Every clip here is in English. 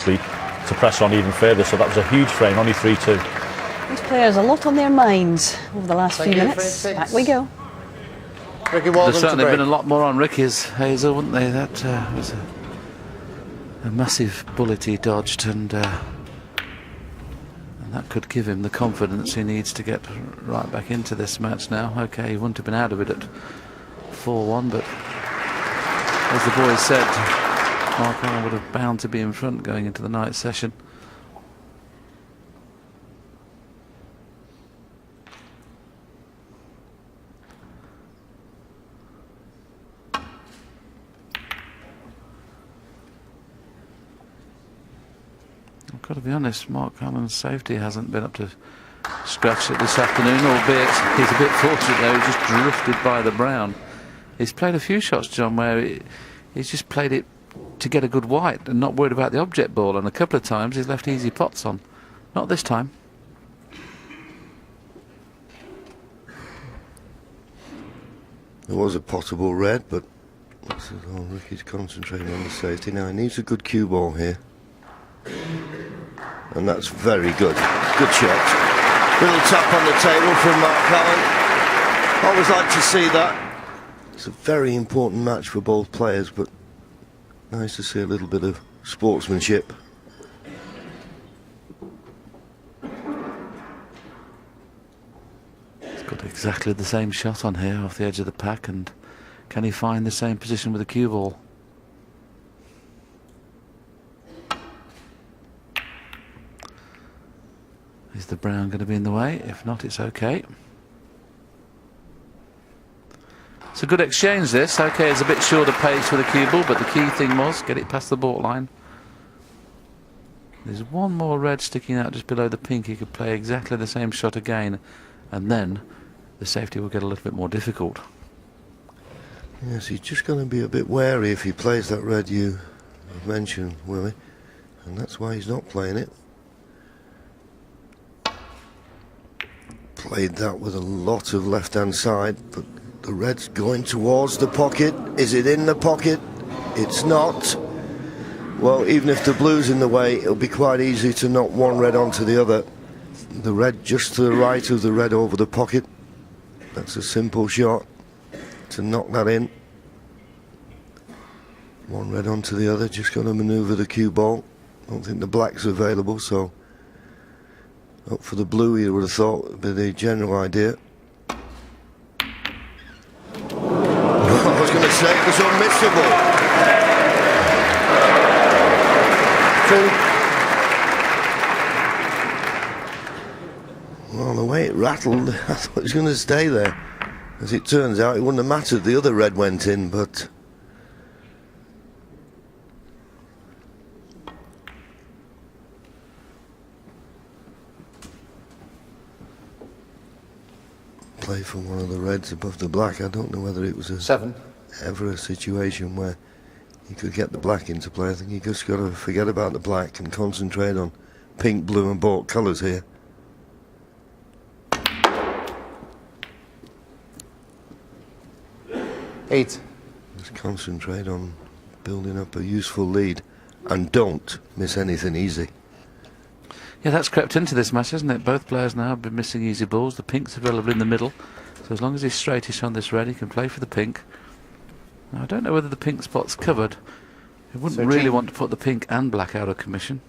quickly to press on even further. So that was a huge frame, only 3-2. These players, a lot on their minds over the last few minutes. Back we go. Ricky Walden. There's certainly been a lot more on Ricky's, Hazel, wouldn't they? That was a massive bullet he dodged, and that could give him the confidence he needs to get right back into this match now. Okay, he wouldn't have been out of it at 4-1, but as the boys said, Mark Allen would have bound to be in front going into the night session. I've got to be honest, Mark Allen's safety hasn't been up to scratch it this afternoon, albeit he's a bit fortunate though, he just drifted by the brown. He's played a few shots, John, where he's just played it to get a good white and not worried about the object ball, and a couple of times he's left easy pots on. Not this time. There was a possible red, but Ricky's concentrating on the safety. Now he needs a good cue ball here. And that's very good. Good shot. Little tap on the table from Mark Allen. Always like to see that. It's a very important match for both players, but nice to see a little bit of sportsmanship. He's got exactly the same shot on here off the edge of the pack, and can he find the same position with the cue ball? Is the brown going to be in the way? If not, it's okay. It's a good exchange this. Okay, it's a bit shorter pace with the cue ball, but the key thing was get it past the baulk line. There's one more red sticking out just below the pink. He could play exactly the same shot again, and then the safety will get a little bit more difficult. Yes, he's just going to be a bit wary if he plays that red you mentioned, Willie, and that's why he's not playing it. Played that with a lot of left-hand side, but the red's going towards the pocket. Is it in the pocket? It's not. Well, even if the blue's in the way, it'll be quite easy to knock one red onto the other. The red just to the right of the red over the pocket. That's a simple shot to knock that in. One red onto the other, just got to manoeuvre the cue ball. Don't think the black's available, so up for the blue, you would have thought would be the general idea. I was going to say it was unmissable. Well, the way it rattled, I thought it was going to stay there. As it turns out, it wouldn't have mattered. The other red went in, but play from one of the reds above the black. I don't know whether it was ever a situation where he could get the black into play. I think he just got to forget about the black and concentrate on pink, blue and baulk colours here. Eight. Just concentrate on building up a useful lead and don't miss anything easy. Yeah, that's crept into this match, hasn't it? Both players now have been missing easy balls. The pink's available in the middle, so as long as he's straightish on this red, he can play for the pink. Now, I don't know whether the pink spot's covered. He wouldn't really want to put the pink and black out of commission.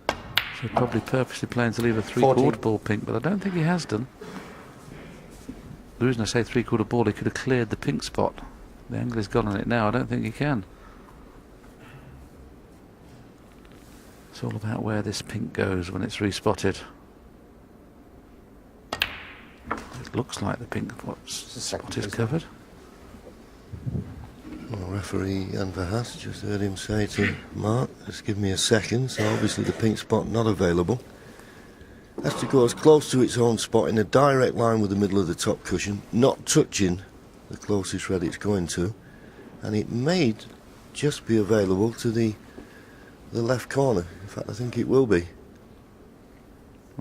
So probably purposely playing to leave a three-quarter ball pink, but I don't think he has done. The reason I say three-quarter ball, he could have cleared the pink spot. The angle he's got on it now, I don't think he can. It's all about where this pink goes when it's respotted. It looks like the pink spot is covered. Well, referee Jan Verhaas just heard him say to Mark, just give me a second, so obviously the pink spot not available. Has to go as close to its own spot in a direct line with the middle of the top cushion, not touching the closest red it's going to, and it may just be available to the left corner. In fact, I think it will be.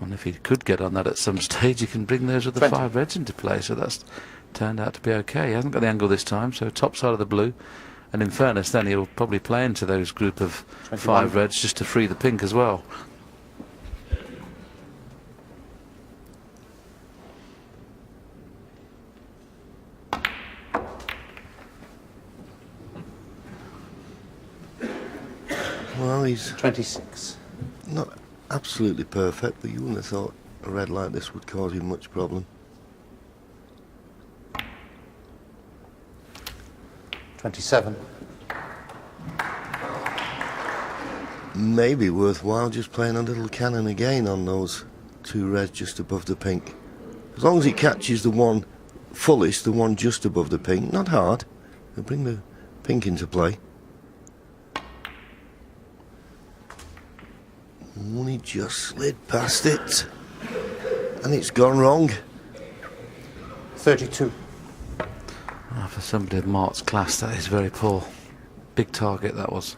And if he could get on that at some stage, he can bring those other 5 reds into play, so that's turned out to be okay. He hasn't got the angle this time, so top side of the blue, And in fairness, then he'll probably play into those group of 5 reds just to free the pink as well. Well, he's 26. not absolutely perfect, but you wouldn't have thought a red like this would cause him much problem. 27. Maybe worthwhile just playing a little cannon again on those 2 reds just above the pink. As long as he catches the one fullest, the one just above the pink, not hard. He'll bring the pink into play. And he just slid past it. And it's gone wrong. 32. For somebody of Mark's class, that is very poor. Big target, that was.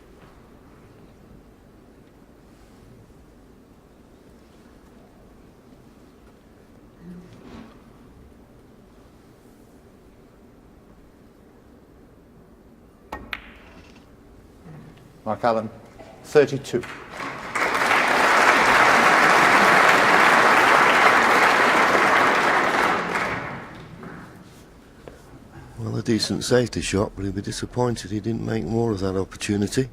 Mark Allen, 32. Well, a decent safety shot, but he'll be disappointed he didn't make more of that opportunity.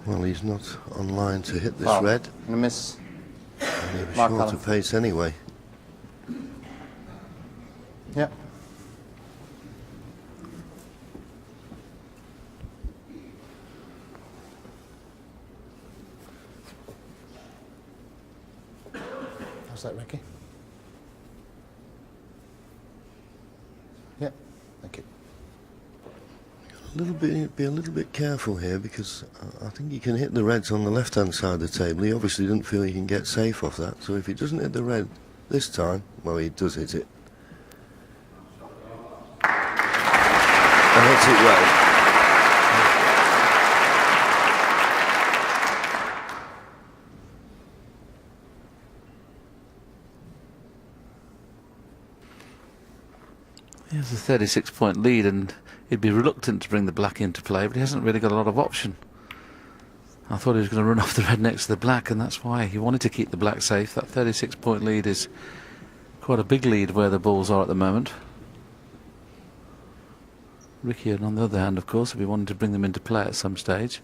Well, he's not online to hit this red. And a miss. And he was Mark short Allen. of pace anyway. Yeah. How's that, Ricky? Yeah. Thank you. Be a little bit careful here, because I think he can hit the reds on the left-hand side of the table. He obviously didn't feel he can get safe off that. So if he doesn't hit the red this time, well, he does hit it. And hits it well. He has a 36-point lead, and he'd be reluctant to bring the black into play, but he hasn't really got a lot of option. I thought he was going to run off the red next to the black, and that's why he wanted to keep the black safe. That 36-point lead is quite a big lead where the balls are at the moment. Ricky, on the other hand, of course, will be wanting to bring them into play at some stage.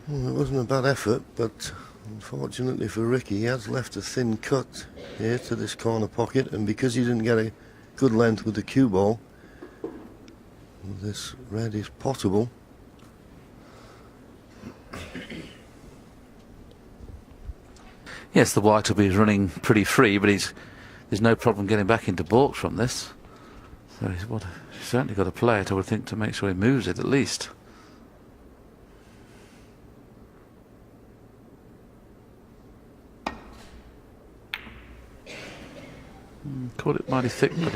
Well, it wasn't a bad effort, but unfortunately for Ricky, he has left a thin cut here to this corner pocket, and because he didn't get a good length with the cue ball, this red is potable. Yes, the white will be running pretty free, but there's no problem getting back into balks from this. So he's certainly got to play it, I would think, to make sure he moves it at least. Caught it mighty thick, but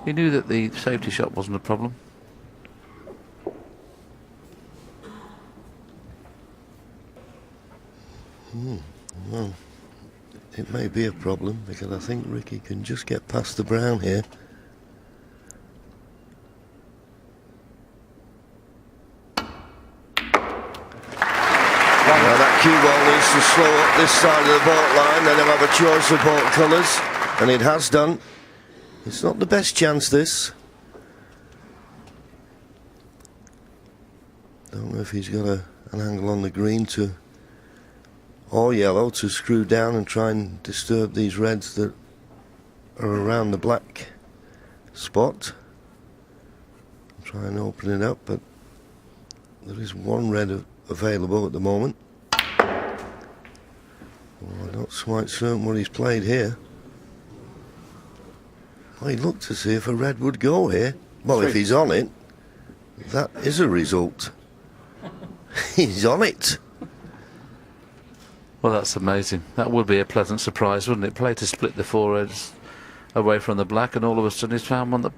he knew that the safety shot wasn't a problem. Well, it may be a problem, because I think Ricky can just get past the brown here. Now that cue ball needs to slow up this side of the baulk line, then he'll have a choice of baulk colours, and it has done. It's not the best chance, this. Don't know if he's got an angle on the green to, or yellow, to screw down and try and disturb these reds that are around the black spot. Try and open it up, but there is one red available at the moment. Well, I'm not quite certain what he's played here. Well, he looked to see if a red would go here. Well, if he's on it, that is a result. He's on it. Well, that's amazing. That would be a pleasant surprise, wouldn't it? Play to split the four reds away from the black, and all of a sudden he's found one that